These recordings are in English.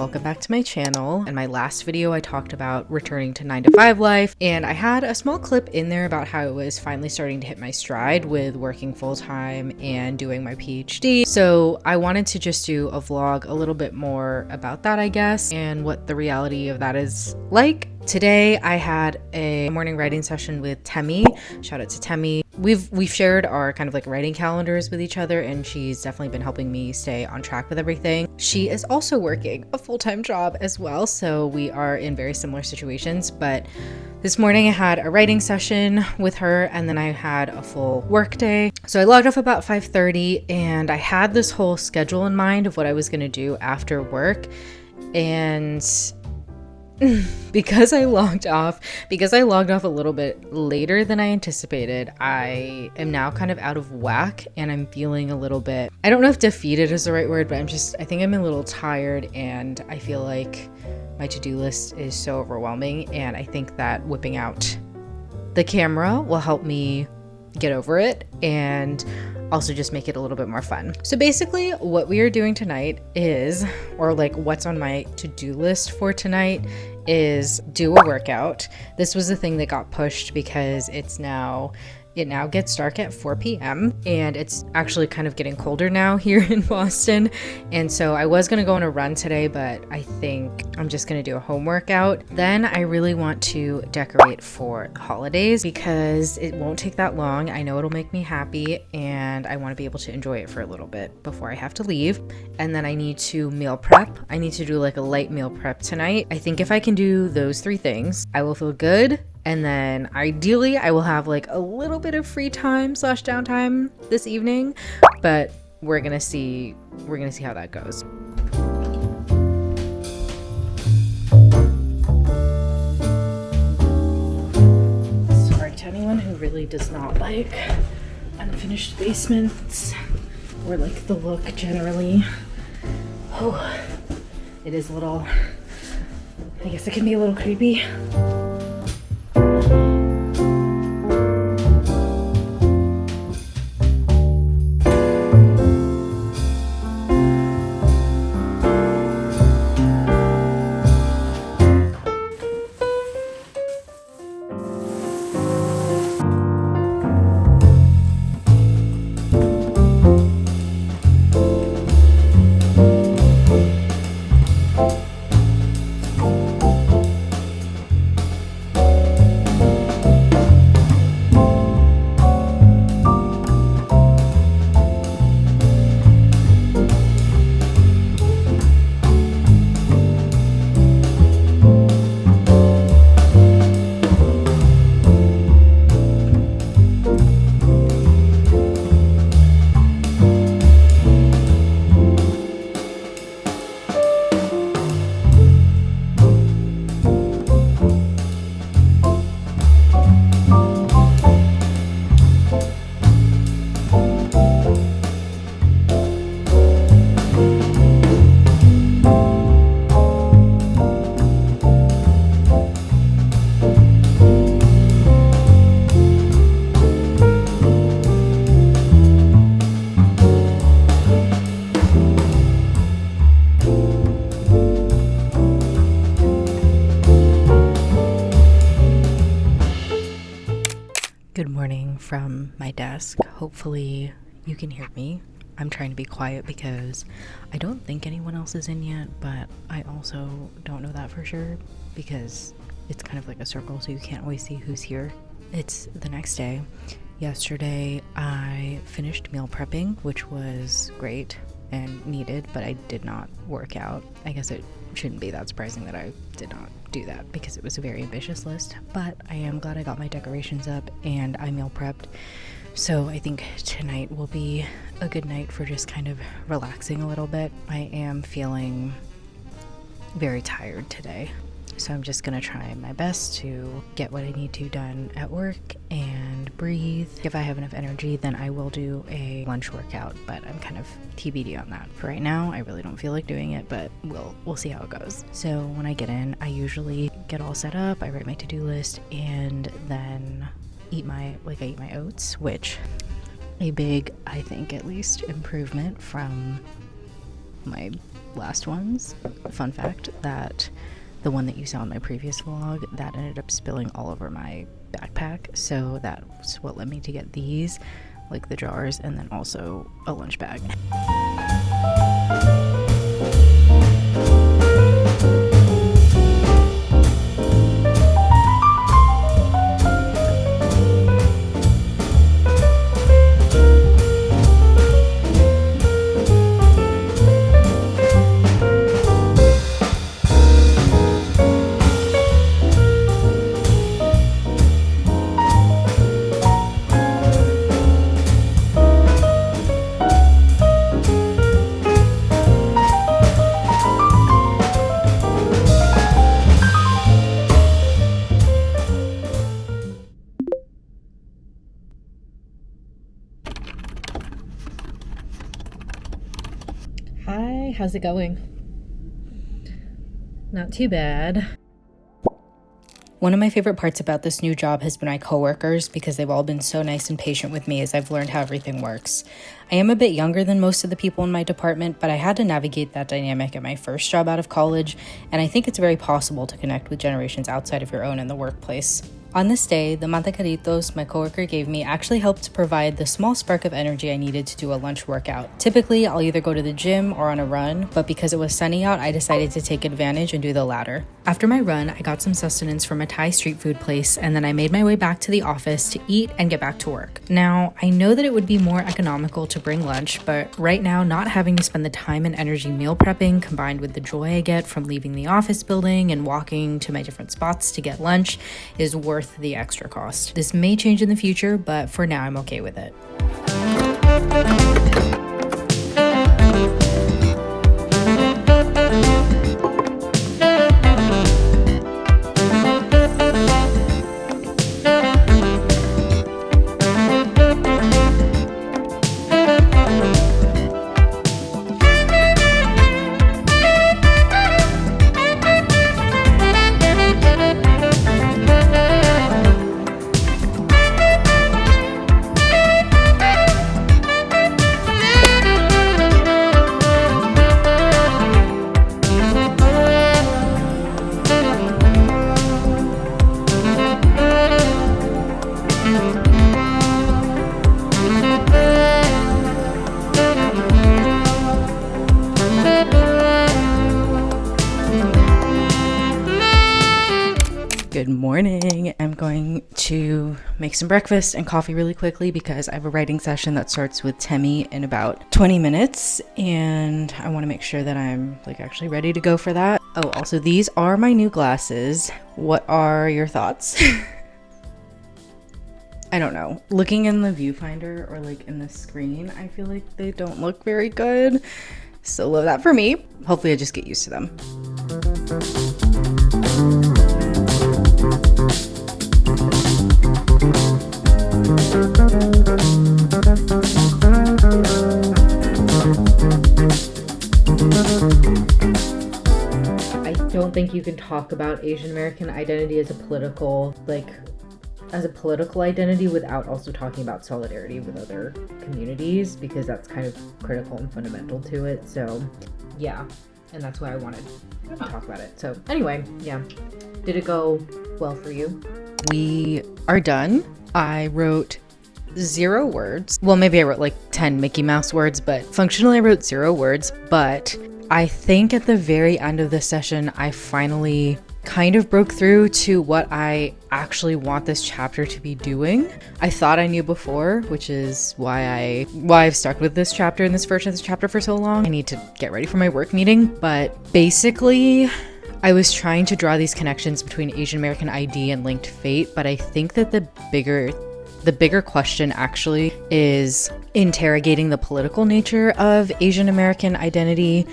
welcome back to my channel. In my last video I talked about returning to 9-to-5 life, and I had a small clip in there about how it was finally starting to hit my stride with working full-time and doing my PhD. So I wanted to just do a vlog a little bit more about that, I guess, and what the reality of that is like. Today I had a morning writing session with Temi. Shout out to Temi. We've shared our kind of like writing calendars with each other, and she's definitely been helping me stay on track with everything. She is also working a full-time job as well, so we are in very similar situations. But this morning I had a writing session with her, and then I had a full work day. So I logged off about 5:30, and I had this whole schedule in mind of what I was going to do after work. And because I logged off a little bit later than I anticipated, I am now kind of out of whack, and I'm feeling a little bit, I don't know if defeated is the right word, but I think I'm a little tired, and I feel like my to-do list is so overwhelming, and I think that whipping out the camera will help me get over it and also just make it a little bit more fun. So basically what we are doing tonight is, or like what's on my to-do list for tonight, is do a workout. This was the thing that got pushed because it now gets dark at 4 p.m. and it's actually kind of getting colder now here in Boston. And so I was gonna go on a run today, but I think I'm just gonna do a home workout. Then I really want to decorate for the holidays because it won't take that long. I know it'll make me happy, and I want to be able to enjoy it for a little bit before I have to leave. And then I need to meal prep. I need to do like a light meal prep tonight. I think if I can do those 3 things, I will feel good. And then ideally I will have like a little bit of free time / downtime this evening, but we're gonna see how that goes. Sorry to anyone who really does not like unfinished basements or like the look generally. Oh, it is a little, I guess it can be a little creepy. Good morning from my desk. Hopefully you can hear me. I'm trying to be quiet because I don't think anyone else is in yet, but I also don't know that for sure because it's kind of like a circle, so you can't always see who's here. It's the next day. Yesterday I finished meal prepping, which was great and needed, but I did not work out. I guess it shouldn't be that surprising that I did not do that because it was a very ambitious list, but I am glad I got my decorations up and I meal prepped. So I think tonight will be a good night for just kind of relaxing a little bit. I am feeling very tired today, so I'm just gonna try my best to get what I need to done at work and breathe. If I have enough energy, then I will do a lunch workout, but I'm kind of TBD on that. For right now, I really don't feel like doing it, but we'll see how it goes. So when I get in, I usually get all set up, I write my to-do list, and then I eat my oats, which a big, I think at least, improvement from my last ones. Fun fact that the one that you saw in my previous vlog, that ended up spilling all over my backpack, so that's what led me to get these, like the jars, and then also a lunch bag. Hi, how's it going? Not too bad. One of my favorite parts about this new job has been my coworkers, because they've all been so nice and patient with me as I've learned how everything works. I am a bit younger than most of the people in my department, but I had to navigate that dynamic at my first job out of college, and I think it's very possible to connect with generations outside of your own in the workplace. On this day, the mantecaditos my coworker gave me actually helped provide the small spark of energy I needed to do a lunch workout. Typically, I'll either go to the gym or on a run, but because it was sunny out, I decided to take advantage and do the latter. After my run, I got some sustenance from a Thai street food place, and then I made my way back to the office to eat and get back to work. Now, I know that it would be more economical to bring lunch, but right now, not having to spend the time and energy meal prepping combined with the joy I get from leaving the office building and walking to my different spots to get lunch is worth the extra cost. This may change in the future, but for now I'm okay with it. Good morning. I'm going to make some breakfast and coffee really quickly because I have a writing session that starts with Temi in about 20 minutes and I want to make sure that I'm actually ready to go for that. Oh, also these are my new glasses. What are your thoughts? I don't know. Looking in the viewfinder or in the screen, I feel like they don't look very good. So love that for me. Hopefully I just get used to them. I don't think you can talk about Asian American identity as a political identity without also talking about solidarity with other communities, because that's kind of critical and fundamental to it. So yeah, and that's why I wanted to talk about it. So anyway, yeah. Did it go well for you? We are done. I wrote 0 words. Well, maybe I wrote 10 Mickey Mouse words, but functionally I wrote 0 words. But I think at the very end of the session, I finally kind of broke through to what I actually want this chapter to be doing. I thought I knew before, which is why I've stuck with this chapter and this version of this chapter for so long. I need to get ready for my work meeting, but basically I was trying to draw these connections between Asian American ID and linked fate, but I think that the bigger question actually is interrogating the political nature of Asian American identity,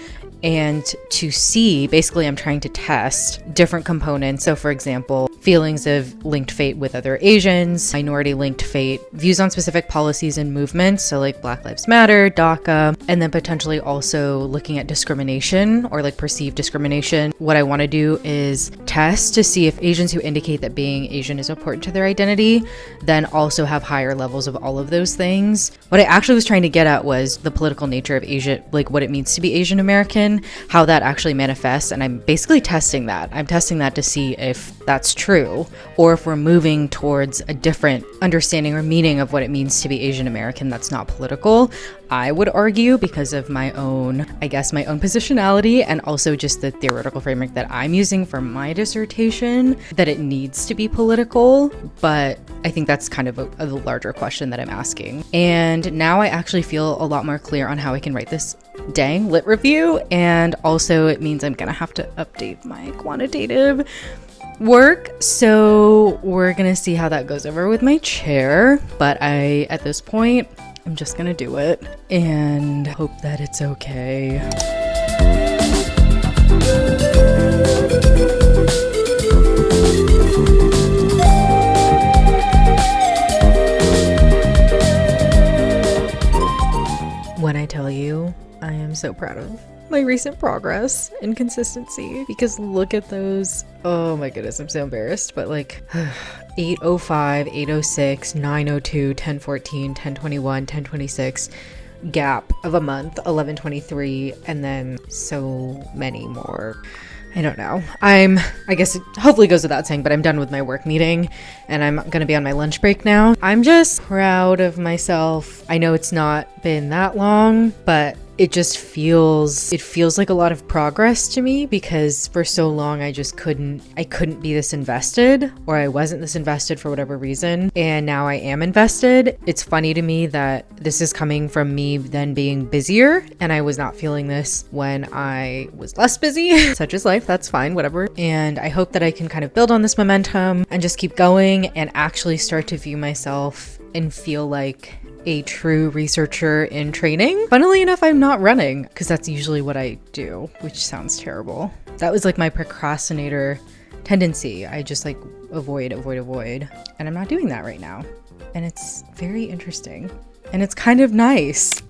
and to see, basically I'm trying to test different components. So for example, feelings of linked fate with other Asians, minority linked fate, views on specific policies and movements, so like Black Lives Matter, DACA, and then potentially also looking at discrimination or like perceived discrimination. What I want to do is test to see if Asians who indicate that being Asian is important to their identity then also have higher levels of all of those things. What I actually was trying to get at was the political nature of Asia, like what it means to be Asian American, how that actually manifests, and I'm basically testing that. I'm testing that to see if that's true, or if we're moving towards a different understanding or meaning of what it means to be Asian American that's not political. I would argue, because of my own, I guess, my own positionality and also just the theoretical framework that I'm using for my dissertation, that it needs to be political. But I think that's kind of a larger question that I'm asking. And now I actually feel a lot more clear on how I can write this dang lit review. And also it means I'm gonna have to update my quantitative work. So we're gonna see how that goes over with my chair. But at this point, I'm just gonna do it and hope that it's okay. When I tell you, I am so proud of my recent progress and consistency, because look at those. Oh my goodness, I'm so embarrassed, but like 805, 806, 902, 1014, 1021, 1026, gap of a month, 1123, and then so many more. I don't know. I guess it hopefully goes without saying, but I'm done with my work meeting and I'm gonna be on my lunch break now. I'm just proud of myself. I know it's not been that long, but it feels like a lot of progress to me, because for so long I couldn't be this invested, or I wasn't this invested for whatever reason, and now I am invested. It's funny to me that this is coming from me then being busier, and I was not feeling this when I was less busy. Such is life, that's fine, whatever. And I hope that I can kind of build on this momentum and just keep going and actually start to view myself and feel like a true researcher in training. Funnily enough, I'm not running, because that's usually what I do, which sounds terrible. That was like my procrastinator tendency. I just like avoid. And I'm not doing that right now. And it's very interesting. And it's kind of nice.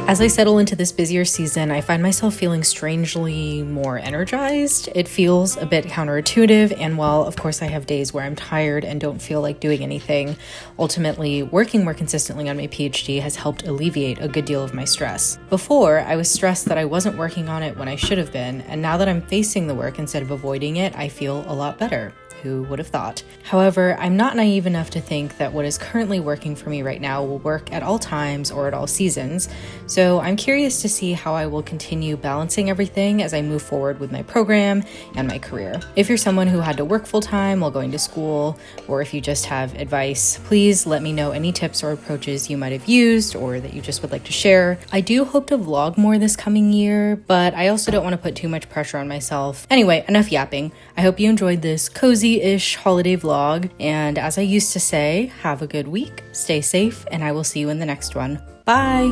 As I settle into this busier season, I find myself feeling strangely more energized. It feels a bit counterintuitive, and while of course I have days where I'm tired and don't feel like doing anything, ultimately working more consistently on my PhD has helped alleviate a good deal of my stress. Before, I was stressed that I wasn't working on it when I should have been, and now that I'm facing the work instead of avoiding it, I feel a lot better. Who would have thought? However, I'm not naive enough to think that what is currently working for me right now will work at all times or at all seasons, so I'm curious to see how I will continue balancing everything as I move forward with my program and my career. If you're someone who had to work full-time while going to school, or if you just have advice, please let me know any tips or approaches you might have used or that you just would like to share. I do hope to vlog more this coming year, but I also don't want to put too much pressure on myself. Anyway, enough yapping. I hope you enjoyed this cozy-ish holiday vlog, and as I used to say, have a good week, stay safe, and I will see you in the next one. Bye!